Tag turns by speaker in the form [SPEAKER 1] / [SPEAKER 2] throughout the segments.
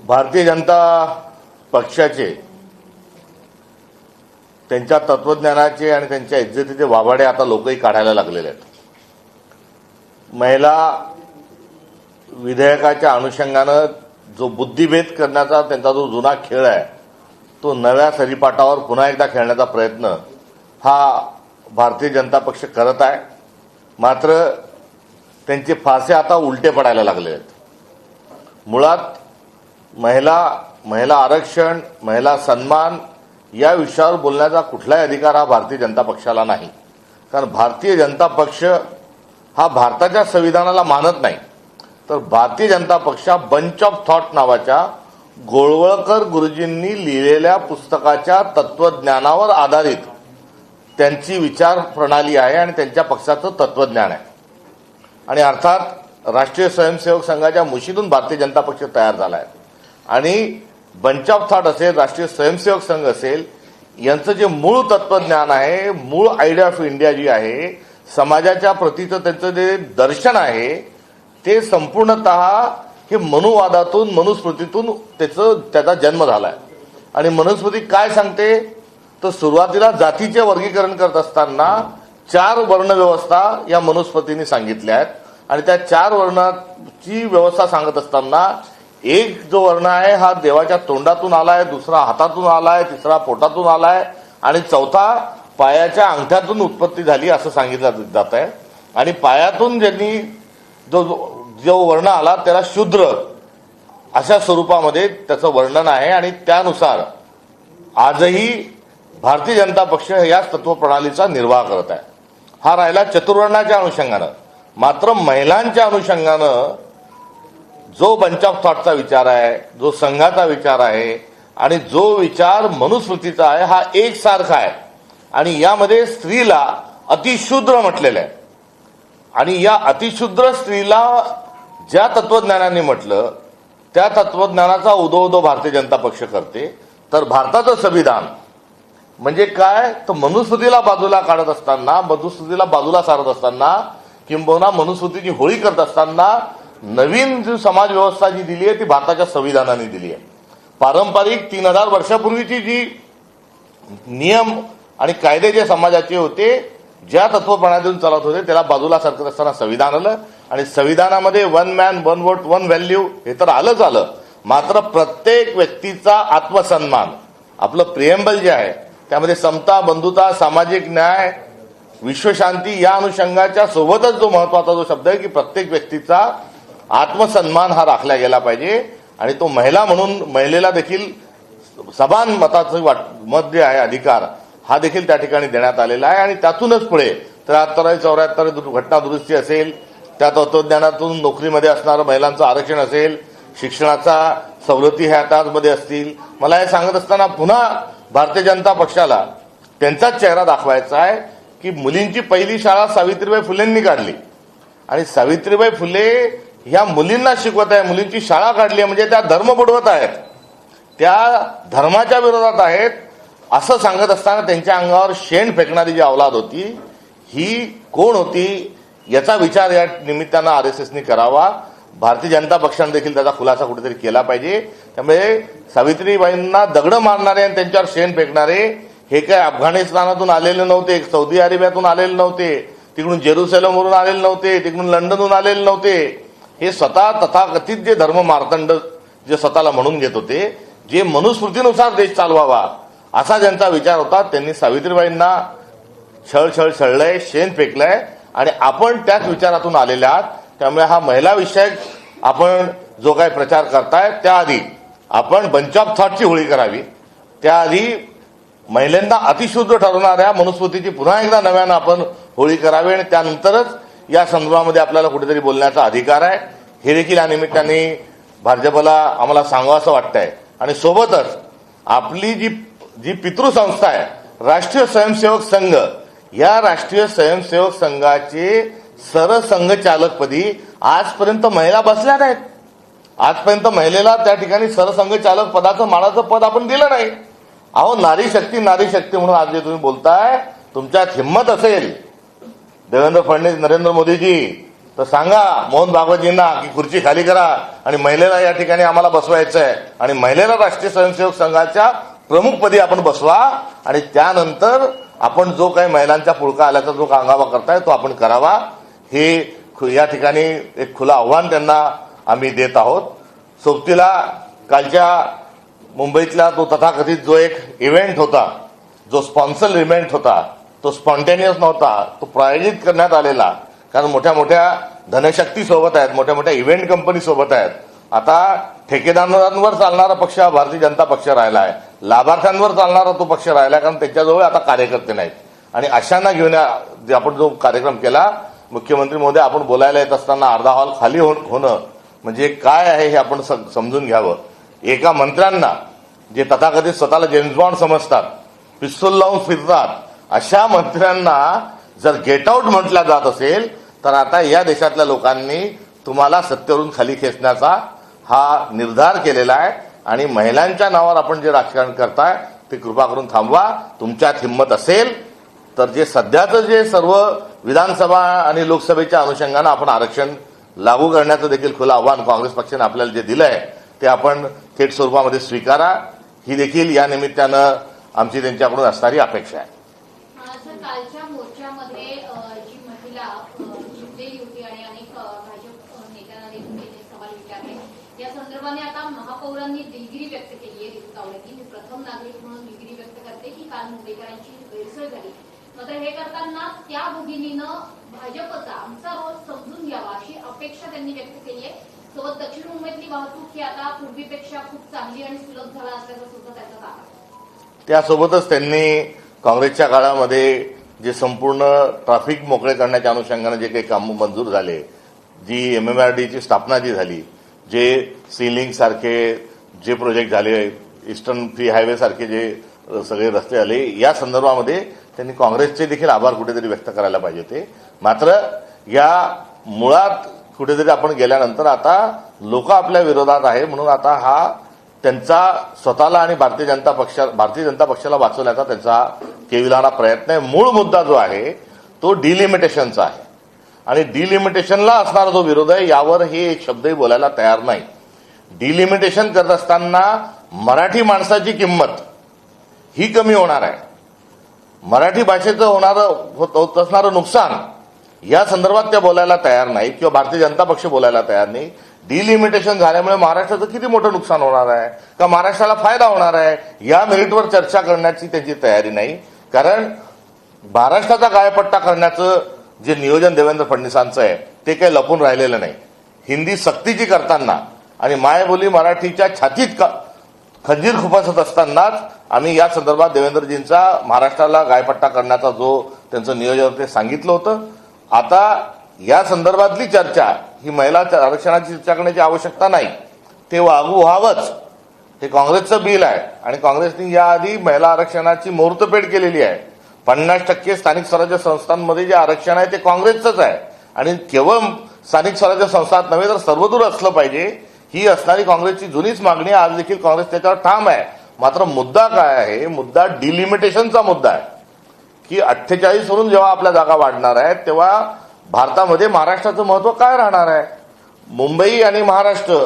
[SPEAKER 1] भारतीय जनता पक्षाचे त्यांच्या तत्वज्ञानाचे आणि त्यांच्या इज्जतीचे वाभाडे आता लोकही काढायला लागलेले आहेत. महिला विधेयकाच्या अनुषंगानं जो बुद्धिभेद करण्याचा त्यांचा जो जुना खेळ आहे तो नव्या सरीपाटावर पुन्हा एकदा खेळण्याचा प्रयत्न हा भारतीय जनता पक्ष करत आहे. मात्र त्यांचे फासे आता उलटे पडायला लागले आहेत. मुळात महिला आरक्षण, महिला सन्मान या विषयावर बोलण्याचा कुठलाही अधिकार हा भारतीय जनता पक्षाला नाही. कारण भारतीय जनता पक्ष हा भारताच्या संविधानाला मानत नाही. तर भारतीय जनता पक्ष बंच ऑफ थॉट नावाच्या गोळवळकर गुरुजींनी लिहिलेल्या पुस्तकाच्या तत्वज्ञानावर आधारित त्यांची विचार प्रणाली आहे आणि त्यांच्या पक्षाचं तत्वज्ञान आहे. आणि अर्थात राष्ट्रीय स्वयंसेवक संघाच्या मुशीतून भारतीय जनता पक्ष तयार झाला आहे. आणि बंच ऑफ थॉट असेल, राष्ट्रीय स्वयंसेवक संघ असेल, यांचं जे मूळ तत्वज्ञान आहे, मूळ आयडिया ऑफ इंडिया जी आहे, समाजाच्या प्रतीचं त्यांचं जे दर्शन आहे ते संपूर्णतः हे मनुवादातून, मनुस्मृतीतून त्याचा जन्म झाला आहे. आणि मनुस्मृती काय सांगते तर सुरुवातीला जातीचे वर्गीकरण करत असताना 4 वर्ण व्यवस्था या मनुस्मृतीने सांगितल्या आहेत. आणि त्या 4 वर्णाची व्यवस्था सांगत असताना एक जो वर्ण आहे हा देवाच्या तोंडातून आलाय, दुसरा हातातून आलाय, तिसरा पोटातून आलाय आणि चौथा पायाच्या अंगठ्यातून उत्पत्ती झाली असं सांगितलं जात आहे. आणि पायातून ज्यांनी जो वर्ण आला त्याला शूद्र अशा स्वरूपामध्ये त्याचं वर्णन आहे. आणि त्यानुसार आजही भारतीय जनता पक्ष याच तत्वप्रणालीचा निर्वाह करत आहे. हा राहिला चतुर्वर्णाच्या अनुषंगानं. मात्र महिलांच्या अनुषंगानं जो बंच ऑफ थॉटचा विचार आहे, जो संघाचा विचार आहे आणि जो विचार मनुस्मृतीचा आहे हा एकसारखा आहे. आणि यामध्ये स्त्रीला अतिशूद्र म्हटलेलं आहे. आणि या अतिशूद्र स्त्रीला ज्या तत्वज्ञानाने म्हटलं त्या तत्वज्ञानाचा उदो भारतीय जनता पक्ष करते. तर भारताचं संविधान म्हणजे काय तर मनुस्मृतीला बाजूला काढत असताना, मनुस्मृतीला बाजूला सारत असताना, किंबहुना मनुस्मृतीची होळी करत असताना नवीन जी समाज व्यवस्था जी दिली आहे ती भारताच्या संविधानाने दिली आहे. पारंपरिक 3000 वर्षापूर्वीची जी नियम आणि कायदे जे समाजाचे होते, ज्या तत्वप्रणालीतून चालत होते त्याला बाजूला सरकत असताना संविधान आलं. आणि संविधानामध्ये 1 मॅन 1 वोट 1 व्हॅल्यू हे तर आलंच आलं. मात्र प्रत्येक व्यक्तीचा आत्मसन्मान, आपलं प्रिएम्बल जे आहे त्यामध्ये समता, बंधुता, सामाजिक न्याय, विश्वशांती या अनुषंगाच्या सोबतच जो महत्वाचा जो शब्द आहे की प्रत्येक व्यक्तीचा आत्मसन्मान हा राखला गेला पाहिजे. आणि तो महिला म्हणून महिलेला देखील समान मताचं मत जे आहे, अधिकार हा देखील त्या ठिकाणी देण्यात आलेला आहे. आणि त्यातूनच पुढे 73 74 घटना दुरुस्ती असेल, त्या तत्वज्ञानातून नोकरीमध्ये असणारं महिलांचं आरक्षण असेल, शिक्षणाचा सवलती ह्या त्यामध्ये असतील. मला हे सांगत असताना पुन्हा भारतीय जनता पक्षाला त्यांचाच चेहरा दाखवायचा आहे की मुलींची पहिली शाळा सावित्रीबाई फुलेंनी काढली. आणि सावित्रीबाई फुले ह्या मुलींना शिकवत आहे, मुलींची शाळा काढली आहे म्हणजे त्या धर्म बुडवत आहेत, त्या धर्माच्या विरोधात आहेत असं सांगत असताना त्यांच्या अंगावर शेण फेकणारी जी अवलाद होती ही कोण होती याचा विचार या निमित्तानं आरएसएसने करावा. भारतीय जनता पक्षाने देखील त्याचा खुलासा कुठेतरी केला पाहिजे. त्यामुळे सावित्रीबाईंना दगड मारणारे आणि त्यांच्यावर शेण फेकणारे हे काय अफगाणिस्तानातून आलेले नव्हते, सौदी अरेबियातून आलेले नव्हते, तिकडून जेरुसलेमवरून आलेले नव्हते, तिकडून लंडनहून आलेले नव्हते. हे स्वतः तथाकथित जे धर्म मार्तंड जे स्वतःला म्हणून घेत होते, जे मनुस्मृतीनुसार देश चालवावा असा ज्यांचा विचार होता, त्यांनी सावित्रीबाईंना छळलंय, शेण फेकलंय. आणि आपण त्याच विचारातून आलेले आहात. त्यामुळे हा महिला विषयक आपण जो काही प्रचार करताय त्याआधी आपण बंच ऑफ थॉटची होळी करावी. त्याआधी महिलांना अतिशूद्र ठरवणाऱ्या मनुस्मृतीची पुन्हा एकदा नव्यानं आपण होळी करावी. आणि त्यानंतरच या संदर्भामध्ये आपल्याला कुठेतरी बोलण्याचा अधिकार आहे. हे देखील या निमित्ताने भाजपला आम्हाला सांगावं वाटतंय. आणि सोबतच आपली जी पितृसंस्था आहे राष्ट्रीय स्वयंसेवक संघ, या राष्ट्रीय स्वयंसेवक संघाचे सरसंघचालकपदी आजपर्यंत महिला बसल्या नाहीत. आजपर्यंत महिलेला त्या ठिकाणी सरसंघचालक पदाचं मानाचं पद आपण दिलं नाही. अहो नारी शक्ती म्हणून आज जे तुम्ही बोलताय, तुमच्यात हिंमत असेल देवेंद्र फडणवीस, नरेंद्र मोदीजी, तर सांगा मोहन भागवतजींना की खुर्ची खाली करा आणि महिलेला या ठिकाणी आम्हाला बसवायचं आहे आणि महिलेला राष्ट्रीय स्वयंसेवक संघाच्या प्रमुखपदी आपण बसवा आणि त्यानंतर आपण जो काही महिलांच्या पुळका आल्याचा जो कांगावा करताय तो आपण करावा. हे या ठिकाणी एक खुलं आव्हान त्यांना आम्ही देत आहोत. सोबतीला कालच्या मुंबईतला तो तथाकथित जो एक इव्हेंट होता, जो स्पॉन्सर इव्हेंट होता, तो स्पॉन्टेनियस नव्हता, तो प्रायोजित करण्यात आलेला. कारण मोठ्या मोठ्या धनशक्ती सोबत आहेत, मोठ्या मोठ्या इव्हेंट कंपनी सोबत आहेत. आता ठेकेदारांवर चालणारा पक्ष हा भारतीय जनता पक्ष राहिला आहे, लाभार्थ्यांवर चालणारा तो पक्ष राहिला कारण त्यांच्याजवळ आता कार्यकर्ते नाहीत. आणि अशांना घेऊन आपण जो कार्यक्रम केला, मुख्यमंत्री महोदय आपण बोलायला येत असताना अर्धा हॉल खाली होणं म्हणजे काय आहे हे आपण समजून घ्यावं. एका मंत्र्यांना जे तथाकथित स्वतःला जेम्स बॉन्ड समजतात, पिस्तूल लावून फिरतात, अशा मंत्र्यांना जर गेट आउट म्हटलं जात असेल तर आता या देशातल्या लोकांनी तुम्हाला सत्तेवरून खाली खेचण्याचा हा निर्धार केलेला आहे. आणि महिलांच्या नावावर आपण जे राजकारण करताय ते कृपा करून थांबवा. तुमच्यात हिंमत असेल तर जे सध्याचं जे सर्व विधानसभा आणि लोकसभेच्या अनुषंगानं आपण आरक्षण लागू करण्याचं देखील खुलं आव्हान काँग्रेस पक्षाने आपल्याला जे दिलं आहे ते आपण थेट स्वरूपामध्ये स्वीकारा. ही देखील या निमित्तानं आमची त्यांच्याकडून असणारी अपेक्षा आहे.
[SPEAKER 2] कालच्या मोर्चामध्ये जी महिला जिंकलेली होती आणि अनेक भाजप नेत्यांना देखील सवाल विचारले, या संदर्भाने आता महापौरांनी दिलगिरी व्यक्त केली आहे. रीतू तावडेंनी, मी प्रथम नागरिक म्हणून दिलगिरी व्यक्त करते की काल मुंबईकरांची गैरसोय झाली, मात्र हे करताना त्या भगिनीनं भाजपचा आमचा रोल समजून घ्यावा अशी अपेक्षा त्यांनी व्यक्त केली आहे. सोबत दक्षिण मुंबईतली वाहतूक ही आता पूर्वीपेक्षा खूप चांगली आणि सुलभ झाला असल्याचा सुद्धा त्याचा दावा.
[SPEAKER 1] त्यासोबतच त्यांनी काँग्रेसच्या काळामध्ये जे संपूर्ण ट्रॅफिक मोकळे करण्याच्या अनुषंगाने जे काही काम मंजूर झाले, जी MMRDची स्थापना जी झाली, जे सीलिंग सारखे जे प्रोजेक्ट झाले, ईस्टर्न फ्री हायवे सारखे जे सगळे रस्ते आले, या संदर्भामध्ये त्यांनी काँग्रेसचे देखील आभार कुठेतरी व्यक्त करायला पाहिजे होते. मात्र या मुळात कुठेतरी आपण गेल्यानंतर आता लोक आपल्या विरोधात आहे म्हणून आता हा त्यांचा स्वतःला आणि भारतीय जनता पक्षाला वाचवण्याचा त्यांचा केविलवाणा प्रयत्न आहे. मूळ मुद्दा जो आहे तो डिलिमिटेशनचा आहे आणि डिलिमिटेशनला असणारा जो विरोध आहे यावर हे एक शब्दही बोलायला तयार नाही. डिलिमिटेशन करत असताना मराठी माणसाची किंमत ही कमी होणार आहे, मराठी भाषेचं होत असणारं नुकसान या संदर्भात त्या बोलायला तयार नाही किंवा भारतीय जनता पक्ष बोलायला तयार नाही. डिलिमिटेशन झाल्यामुळे महाराष्ट्राचं किती मोठं नुकसान होणार आहे का महाराष्ट्राला फायदा होणार आहे या मेरिटवर चर्चा करण्याची त्यांची तयारी नाही. कारण महाराष्ट्राचा गायपट्टा करण्याचं जे नियोजन देवेंद्र फडणवीसांचं आहे ते काही लपून राहिलेलं नाही. हिंदी सक्तीची करताना आणि मायबोली मराठीच्या छातीत खंजीर खुपसत असतानाच आम्ही या संदर्भात देवेंद्रजींचा महाराष्ट्राला गायपट्टा करण्याचा जो त्यांचं नियोजन ते सांगितलं होतं. आता या संदर्भातली चर्चा ही महिला आरक्षणाची चर्चा करण्याची आवश्यकता नाही, ते व्हावंच. हे काँग्रेसचं बिल आहे आणि काँग्रेसने याआधी महिला आरक्षणाची मुहूर्तपेढ केलेली आहे. 50% स्थानिक स्वराज्य संस्थांमध्ये जे आरक्षण आहे ते काँग्रेसचंच आहे आणि केवळ स्थानिक स्वराज्य संस्थांत नव्हे तर सर्वदूर असलं पाहिजे ही असणारी काँग्रेसची जुनीच मागणी. आज देखील काँग्रेस त्याच्यावर ठाम आहे. मात्र मुद्दा काय आहे, मुद्दा डिलिमिटेशनचा मुद्दा आहे की 48 वरून जेव्हा आपल्या जागा वाढणार आहेत तेव्हा भारतामध्ये महाराष्ट्राचं महत्व काय राहणार आहे. मुंबई आणि महाराष्ट्र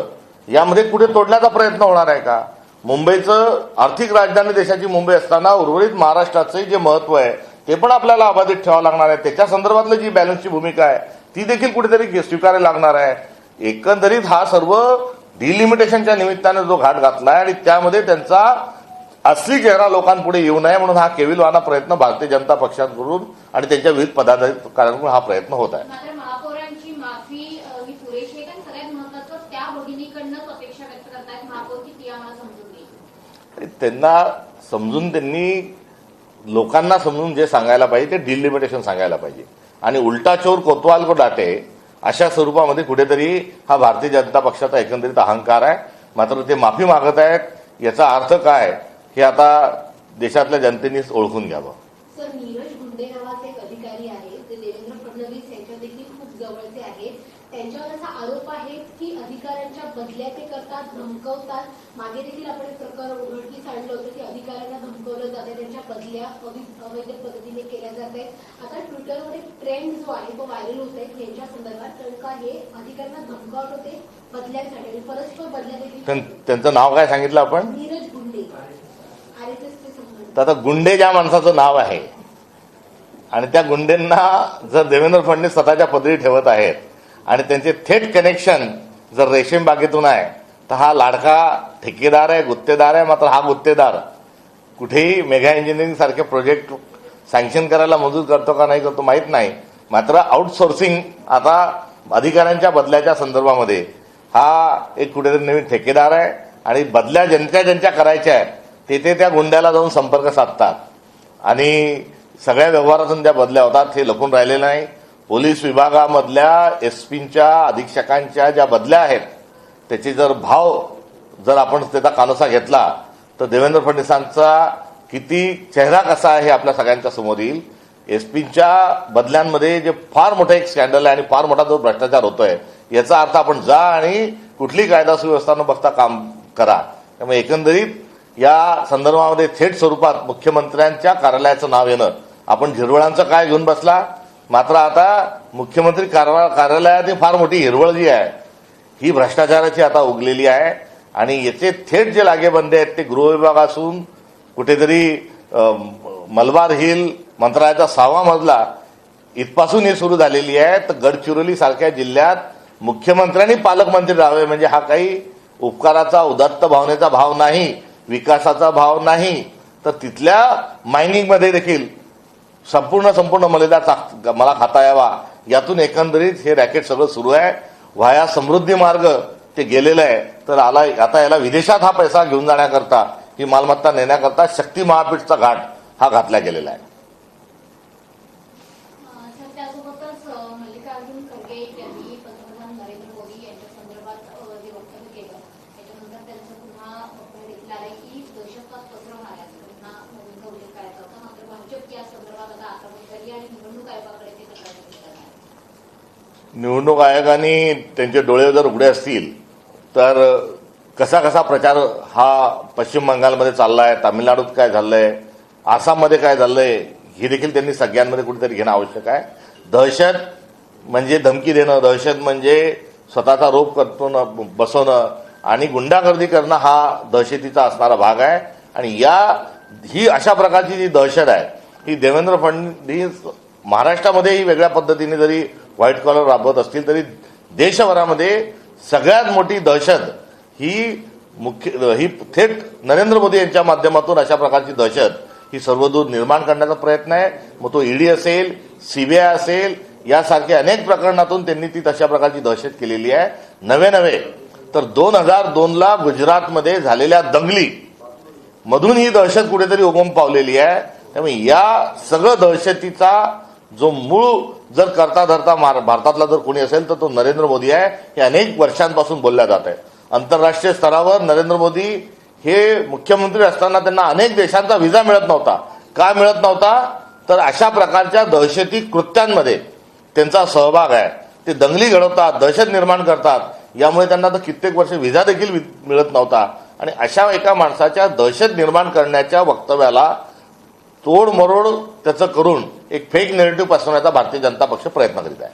[SPEAKER 1] यामध्ये कुठे तोडण्याचा प्रयत्न होणार आहे का. मुंबईचं आर्थिक राजधानी देशाची मुंबई असताना उर्वरित महाराष्ट्राचं जे महत्व आहे ते पण आपल्याला अबाधित ठेवावं लागणार आहे. त्याच्या संदर्भातली जी बॅलन्सची भूमिका आहे ती देखील कुठेतरी स्वीकारायला लागणार आहे. एकंदरीत हा सर्व डिलिमिटेशनच्या निमित्ताने जो घाट घातला आहे आणि त्यामध्ये त्यांचा असली चेहरा लोकांपुढे येऊ नये म्हणून हा केविलवाणा प्रयत्न भारतीय जनता पक्षाकडून आणि त्यांच्या विविध पदाधिकाऱ्यांकडून हा प्रयत्न होत आहे.
[SPEAKER 2] मात्र महापौरांची माफी ही पुरेशी आहे का? सगळ्यात महत्त्वाचं त्या भगिनीकडनंच अपेक्षा व्यक्त करतायत महापौर की ती आम्हाला समजून घेईल.
[SPEAKER 1] त्यांना समजून त्यांनी लोकांना समजून जे सांगायला पाहिजे ते डिलिमिटेशन सांगायला पाहिजे आणि उलटा चोर कोतवाल को डाटे अशा स्वरूपामध्ये कुठेतरी हा भारतीय जनता पक्षाचा एकंदरीत अहंकार आहे. मात्र ते माफी मागत आहेत याचा अर्थ काय हे आता देशातल्या जनतेनेच ओळखून घ्यावं.
[SPEAKER 3] सर, नीरज गुंडे नावाचे एक अधिकारी आहेत ते देवेंद्र फडणवीस यांच्या देखील खूप जवळचे आहेत. त्यांच्यावर असा आरोप आहे की अधिकाऱ्यांच्या बदल्या ते करतात, धमकवतात. मागे देखील आपण एक प्रकार उघडकीस आणलं होतं की अधिकाऱ्यांना धमकवलं जाते, त्यांच्या बदल्या अवैध पद्धतीने केल्या जात आहेत. आता ट्विटरवर एक ट्रेंड जो आहे तो व्हायरल होत आहे यांच्या संदर्भात, कारण का हे अधिकाऱ्यांना धमकावत होते बदल्यांसाठी आणि परस्पर बदल्या देखील.
[SPEAKER 1] त्यांचं नाव काय सांगितलं आपण?
[SPEAKER 3] नीरज गुंडे, RSSचे संबंध.
[SPEAKER 1] तर आता गुंडे ज्या माणसाचं नाव आहे आणि त्या गुंडेंना जर देवेंद्र फडणवीस स्वतःच्या पदरी ठेवत आहेत आणि त्यांचे थेट कनेक्शन जर रेशीम बागेतून आहे, तर हा लाडका ठेकेदार आहे, गुत्तेदार आहे. मात्र हा गुत्तेदार कुठेही मेगा इंजिनिअरिंग सारखे प्रोजेक्ट सँक्शन करायला मंजूर करतो का नाही करतो माहीत नाही. मात्र आउटसोर्सिंग आता अधिकाऱ्यांच्या बदल्याच्या संदर्भामध्ये हा एक कुठेतरी नवीन ठेकेदार आहे आणि बदल्या ज्यांच्या करायच्या आहेत तेथे त्या गुंड्याला जाऊन संपर्क साधतात आणि सगळ्या व्यवहारातून त्या बदल्या होतात. हे लपून राहिलेलं नाही. पोलीस विभागामधल्या एसपींच्या अधीक्षकांच्या ज्या बदल्या आहेत त्याची जर आपण त्याचा कानोसा घेतला तर देवेंद्र फडणवीसांचा किती चेहरा कसा आहे हे आपल्या सगळ्यांच्या समोर येईल. एसपींच्या बदल्यांमध्ये जे फार मोठं एक स्कॅन्डल आहे आणि फार मोठा जो भ्रष्टाचार होतोय याचा अर्थ आपण जा आणि कुठली कायदा सुव्यवस्था न बघता काम करा. त्यामुळे एकंदरीत या संदर्भामध्ये थेट स्वरूपात मुख्यमंत्र्यांच्या कार्यालयाचं नाव येणं, आपण झिरवळांचं काय घेऊन बसला. मात्र आता मुख्यमंत्री कार्यालयात फार मोठी हिरवळ जी आहे ही भ्रष्टाचाराची आता उगलेली आहे आणि याचे थेट जे लागेबंदे आहेत ते गृहविभागासून कुठेतरी मलबार हिल मंत्रालयाचा 6वा मजला इथपासून ही सुरू झालेली आहे. तर गडचिरोली सारख्या जिल्ह्यात मुख्यमंत्र्यांनी पालकमंत्री राहावे म्हणजे हा काही उपकाराचा उदात्त भावनेचा भाव नाही, विकासाचा भाव नाही. तर तिथल्या मायनिंगमध्ये देखील संपूर्ण मला खाता यावा यातून एकंदरीत हे रॅकेट सगळं सुरू आहे. व्हाया समृद्धी मार्ग ते गेलेलं आहे. तर आता याला विदेशात हा पैसा घेऊन जाण्याकरता, ही मालमत्ता नेण्याकरता शक्ती महापीठचा घाट हा घातला गेलेला आहे.
[SPEAKER 2] सर, त्यासोबतच मल्लिकार्जुन खरगे यांनी पंतप्रधान नरेंद्र मोदी यांच्या संदर्भात जे वक्तव्य केलं त्याच्यानंतर त्यांचं पुन्हा वक्तव्य देखील आलंय की दहशतवाद पसरवणाऱ्यांचा पुन्हा मोदींचा उल्लेख करायचा होता. मात्र भाजप या संदर्भात आता आक्रमक झाली आणि निवडणूक आयोगाकडे ते तक्रार करणार आहे.
[SPEAKER 1] निवडणूक आयोगाने त्यांचे डोळे जर उघडे असतील तर कसा प्रचार हा पश्चिम बंगालमध्ये चाललाय, तामिळनाडूत काय झालंय, आसाममध्ये काय झालंय हे देखील त्यांनी सगळ्यांमध्ये कुठेतरी घेणं आवश्यक आहे. दहशत म्हणजे धमकी देणं, दहशत म्हणजे स्वतःचा रोप बसवणं आणि गुंडागर्दी करणं हा दहशतीचा असणारा भाग आहे. आणि ही अशा प्रकारची जी दहशत आहे ही देवेंद्र फडणवीस महाराष्ट्रामध्येही वेगळ्या पद्धतीने जरी व्हाईट कॉलर राबवत असतील तरी देशभरामध्ये सगळ्यात मोठी दहशत ही थेट नरेंद्र मोदी यांच्या माध्यमातून अशा प्रकारची दहशत ही सर्वदूर निर्माण करण्याचा प्रयत्न आहे. मग तो ईडी असेल, सीबीआय असेल, यासारख्या अनेक प्रकरणातून त्यांनी ती तशा प्रकारची दहशत केलेली आहे. नव्हे तर 2002ला गुजरातमध्ये झालेल्या दंगली मधून ही दहशत कुठेतरी उगम पावलेली आहे. त्यामुळे या सगळं दहशतीचा जो मूळ जर करता धरता भारतातला जर कोणी असेल तर तो नरेंद्र मोदी आहे. हे अनेक वर्षांपासून बोलल्या जात आहे. आंतरराष्ट्रीय स्तरावर नरेंद्र मोदी हे मुख्यमंत्री असताना त्यांना अनेक देशांचा व्हिसा मिळत नव्हता. का मिळत नव्हता? तर अशा प्रकारच्या दहशती कृत्यांमध्ये त्यांचा सहभाग आहे. ते दंगली घडवतात, दहशत निर्माण करतात. यामुळे त्यांना तर कित्येक वर्ष व्हिसा देखील मिळत नव्हता. आणि अशा एका माणसाच्या दहशत निर्माण करण्याच्या वक्तव्याला तोडमरोड त्याचं करून एक फेक नेरेटिव्ह पसरवण्याचा भारतीय जनता पक्ष प्रयत्न करीत आहे.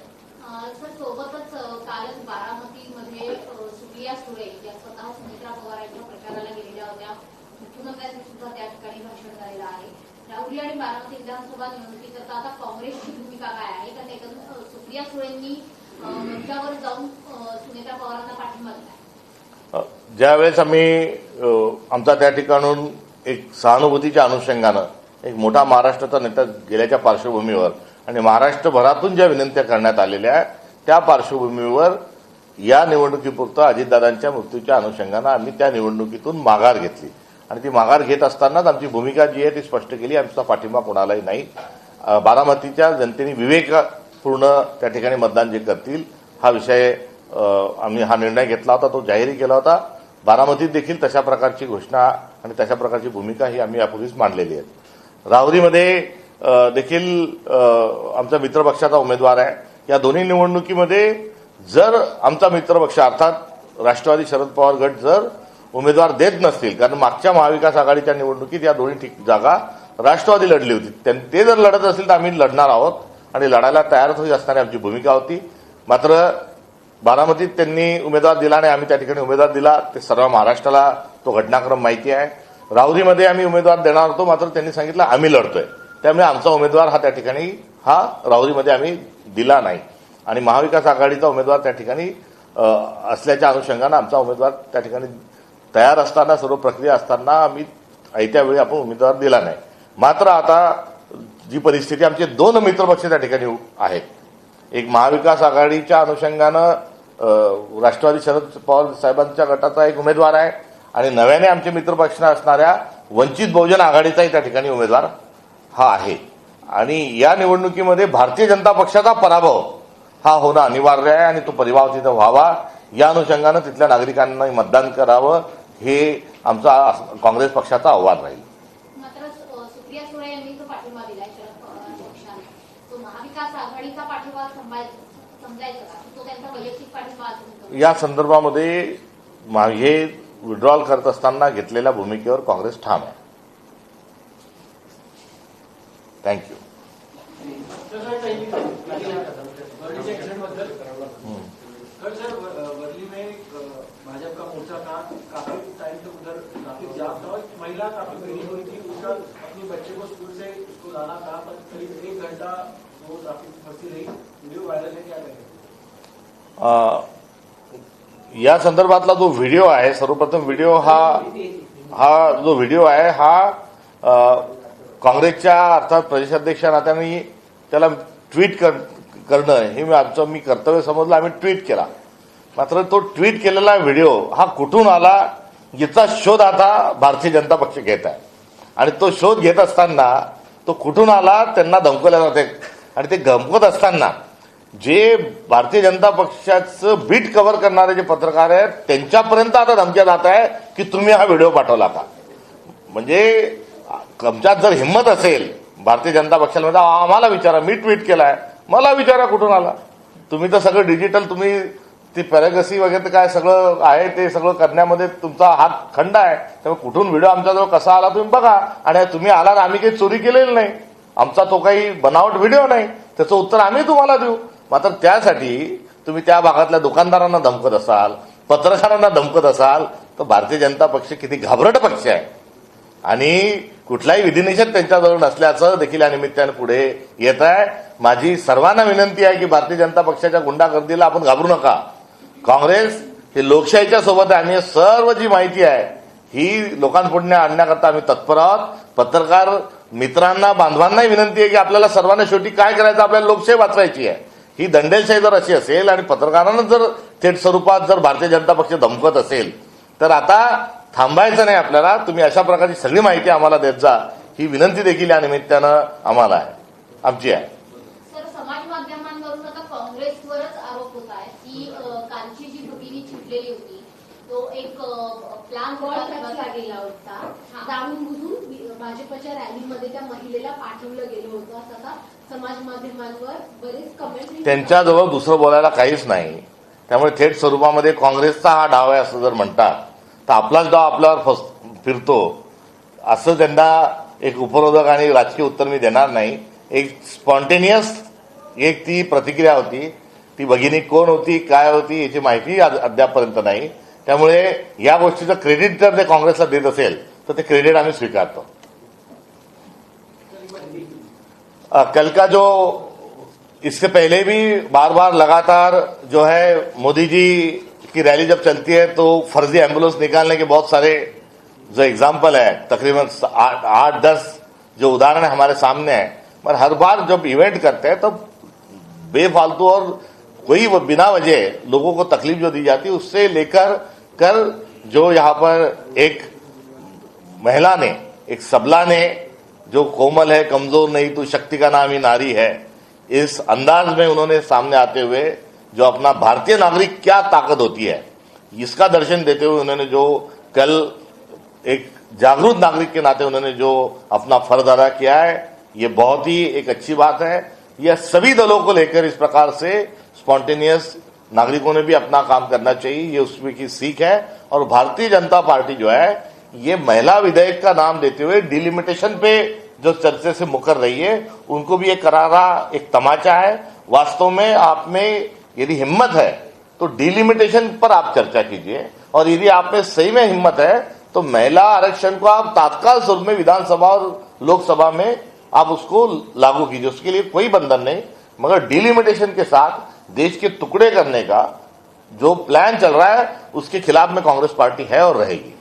[SPEAKER 2] सर, सोबतच कालच बारामतीमध्ये सुप्रिया सुळे या स्वतः सुमित्रा पवार यांच्या प्रचाराला गेलेल्या होत्या. मुख्यमंत्र्यांनी सुद्धा त्या ठिकाणी भाषण झालेलं आहे. राहुरी आणि बारामती विधानसभा निवडणुकीकरता आता काँग्रेसची भूमिका काय आहे? कारण एकंदर सुप्रिया सुळेंनी मंचावर जाऊन सुमित्रा पवारांना पाठिंबा दिला.
[SPEAKER 1] ज्यावेळेस आम्ही आमचा त्या ठिकाणून एक सहानुभूतीच्या अनुषंगानं एक मोठा महाराष्ट्राचा नेता गेल्याच्या पार्श्वभूमीवर आणि महाराष्ट्रभरातून ज्या विनंत्या करण्यात आलेल्या आहेत त्या पार्श्वभूमीवर या निवडणुकीपुरतं अजितदादांच्या मृत्यूच्या अनुषंगानं आम्ही त्या निवडणुकीतून माघार घेतली. आणि ती माघार घेत असतानाच आमची भूमिका जी आहे ती स्पष्ट केली. आमचा पाठिंबा कोणालाही नाही. बारामतीच्या जनतेने विवेकपूर्ण त्या ठिकाणी मतदान जे करतील हा विषय आम्ही हा निर्णय घेतला होता, तो जाहीरही केला होता. बारामतीत देखील तशा प्रकारची घोषणा आणि तशा प्रकारची भूमिका ही आम्ही यापूर्वीच मांडलेली आहे. राहुरीमध्ये देखील आमचा मित्रपक्षाचा उमेदवार आहे. या दोन्ही निवडणुकीमध्ये जर आमचा मित्रपक्ष अर्थात राष्ट्रवादी शरद पवार गट जर उमेदवार देत नसतील, कारण मागच्या महाविकास आघाडीच्या निवडणुकीत या दोन्ही जागा राष्ट्रवादी लढली होती, ते जर लढत असतील तर आम्ही लढणार आहोत आणि लढायला तयारच होई असणारी आमची भूमिका होती. मात्र बारामतीत त्यांनी उमेदवार दिला नाही, आम्ही त्या ठिकाणी उमेदवार दिला. ते सर्व महाराष्ट्राला तो घटनाक्रम माहिती आहे. राहुरीमध्ये आम्ही उमेदवार देणार होतो, मात्र त्यांनी सांगितलं आम्ही लढतोय, त्यामुळे आमचा उमेदवार हा त्या ठिकाणी राहुरीमध्ये आम्ही दिला नाही आणि महाविकास आघाडीचा उमेदवार त्या ठिकाणी असल्याच्या अनुषंगानं आमचा उमेदवार त्या ठिकाणी तयार असताना, सर्व प्रक्रिया असताना आम्ही आयत्या वेळी आपण उमेदवार दिला नाही. मात्र आता जी परिस्थिती, आमचे 2 मित्रपक्ष त्या ठिकाणी आहेत. एक महाविकास आघाडीच्या अनुषंगानं राष्ट्रवादी शरद पवार साहेबांच्या गटाचा एक उमेदवार आहे आणि नव्याने आमचे मित्रपक्ष असणाऱ्या वंचित बहुजन आघाडीचाही त्या ठिकाणी उमेदवार हा आहे. आणि या निवडणुकीमध्ये भारतीय जनता पक्षाचा पराभव हा होणं अनिवार्य आहे आणि तो पराभव तिथं व्हावा या अनुषंगानं तिथल्या नागरिकांना मतदान करावं, हे आमचा काँग्रेस पक्षाचा आव्हान राहील.
[SPEAKER 2] मात्र सुप्रिया सुळे यांनी जो पाठिंबा दिलाय शरद पवार पक्षाने, तो महाविकास आघाडीचा पाठिंबा समजायचा का? तो त्यांचा वैयक्तिक पाठिंबा असेल?
[SPEAKER 1] या संदर्भामध्ये हे विड्रॉल करत असताना घेतलेल्या भूमिकेवर काँग्रेस ठाम आहे. थँक्यू.
[SPEAKER 4] वर्ली में भाजपा का मोर्चा था, काफी टाइम तक उधर ट्रैफिक जाम था और महिला काफी भीड़ हुई थी. उसका अपने बच्चे को स्कूल से उसको लाना था, पर करीब 1 घंटा वो ट्रैफिक फंसी रही. वीडियो वायरल है, क्या करेंगे?
[SPEAKER 1] या संदर्भातला जो व्हिडिओ आहे, सर्वप्रथम व्हिडिओ हा जो व्हिडिओ आहे हा काँग्रेसच्या अर्थात प्रदेशाध्यक्ष नात्याने त्याला ट्विट करणं हे मी कर्तव्य समजलं. आम्ही ट्विट केला. मात्र तो ट्विट केलेला व्हिडिओ हा कुठून आला याचा शोध आता भारतीय जनता पक्ष घेत आहे आणि तो शोध घेत असताना तो कुठून आला त्यांना धमकवल्या जाते आणि ते धमकवत असताना जे भारतीय जनता पक्षाचं बीट कव्हर करणारे जे पत्रकार आहेत त्यांच्यापर्यंत आता धमक्या जात आहे की तुम्ही हा व्हिडिओ पाठवला का. म्हणजे तुमच्यात जर हिंमत असेल भारतीय जनता पक्षाला म्हणजे आम्हाला विचारा, मी ट्विट केलाय, मला विचारा कुठून आला. तुम्ही तर सगळं डिजिटल, तुम्ही ती पॅरेगसी वगैरे काय सगळं आहे ते सगळं करण्यामध्ये तुमचा हात खंड आहे, त्यामुळे कुठून व्हिडिओ आमच्याजवळ कसा आला तुम्ही बघा. आणि तुम्ही आला आम्ही काही चोरी केलेली नाही, आमचा तो काही बनावट व्हिडिओ नाही, त्याचं उत्तर आम्ही तुम्हाला देऊ. मात्र त्यासाठी तुम्ही त्या भागातल्या दुकानदारांना धमकत असाल, पत्रकारांना धमकत असाल तर भारतीय जनता पक्ष किती घाबरट पक्ष आहे आणि कुठलाही विधिनिषेध त्यांच्याजवळ नसल्याचं देखील या निमित्ताने पुढे येत आहे. माझी सर्वांना विनंती आहे की भारतीय जनता पक्षाच्या गुंडागर्दीला आपण घाबरू नका. काँग्रेस हे लोकशाहीच्या सोबत आहे. आम्ही सर्व जी माहिती आहे ही लोकांपुढे आणण्याकरता आम्ही तत्पर आहोत. पत्रकार मित्रांना, बांधवांनाही विनंती आहे की आपल्याला सर्वांना शेवटी काय करायचं, आपल्याला लोकशाही वाचवायची आहे. ही दंडेलशाही जर अशी असेल आणि पत्रकारांना जर थेट स्वरूपात जर भारतीय जनता पक्ष धमकत असेल तर आता थांबायचं नाही आपल्याला. तुम्ही अशा प्रकारची सगळी माहिती आम्हाला देत जा, ही विनंती देखील या निमित्तानं आम्हाला आहे, आमची आहे.
[SPEAKER 2] सर, समाज माध्यमांवरून आता काँग्रेसवरच आरोप होत आहे की कालची जी भगिनी चिडलेली होती तो एक प्लॅन
[SPEAKER 3] रचला गेला होता. जाणून बुजून भाजपच्या रॅलीमध्ये त्या महिलेला पाठवलं गेलं होतं असं आता समाज माध्यमांवर बरेच कमेंट.
[SPEAKER 1] त्यांच्याजवळ दुसरं बोलायला काहीच नाही, त्यामुळे थेट स्वरूपामध्ये काँग्रेसचा हा डाव आहे असं जर म्हणतात तर आपलाच डाव आपल्यावर फिरतो असं त्यांना एक उपरोधक आणि राजकीय उत्तर मी देणार नाही. एक स्पॉन्टेनियस एक ती प्रतिक्रिया होती. ती भगिनी कोण होती, काय होती याची माहिती अद्यापपर्यंत नाही. त्यामुळे या गोष्टीचं क्रेडिट जर ते काँग्रेसला देत असेल तर ते क्रेडिट आम्ही स्वीकारतो. कल का जो इससे पहले भी बार बार लगातार जो है मोदी जी की रैली जब चलती है तो फर्जी एम्बुलेंस निकालने के बहुत सारे जो एग्जाम्पल है, तकरीबन 8-10 जो उदाहरण हमारे सामने है. पर हर बार जब इवेंट करते हैं तब बेफालतू और कोई बिना वजह लोगों को तकलीफ जो दी जाती है उससे लेकर कर जो यहाँ पर एक महिला ने, एक सबला ने जो कोमल है, कमजोर नहीं तो शक्ति का नाम ही नारी है, इस अंदाज में उन्होंने सामने आते हुए जो अपना भारतीय नागरिक क्या ताकत होती है इसका दर्शन देते हुए उन्होंने जो कल एक जागरूक नागरिक के नाते उन्होंने जो अपना फर्ज अदा किया है, ये बहुत ही एक अच्छी बात है. यह सभी दलों को लेकर इस प्रकार से स्पॉन्टेनियस नागरिकों ने भी अपना काम करना चाहिए, ये उसमें की सीख है। और भारतीय जनता पार्टी जो है ये महिला विधेयक का नाम देते हुए डिलिमिटेशन पे जो चर्चे से मुकर रही है, उनको भी ये करारा एक तमाचा है। वास्तव में आप में यदि हिम्मत है तो डिलिमिटेशन पर आप चर्चा कीजिए, और यदि आप में सही में हिम्मत है तो महिला आरक्षण को आप तात्काल स्वरूप में विधानसभा और लोकसभा में आप उसको लागू कीजिए, उसके लिए कोई बंधन नहीं। मगर डिलिमिटेशन के साथ देश के टुकड़े करने का जो प्लान चल रहा है उसके खिलाफ में कांग्रेस पार्टी है और रहेगी।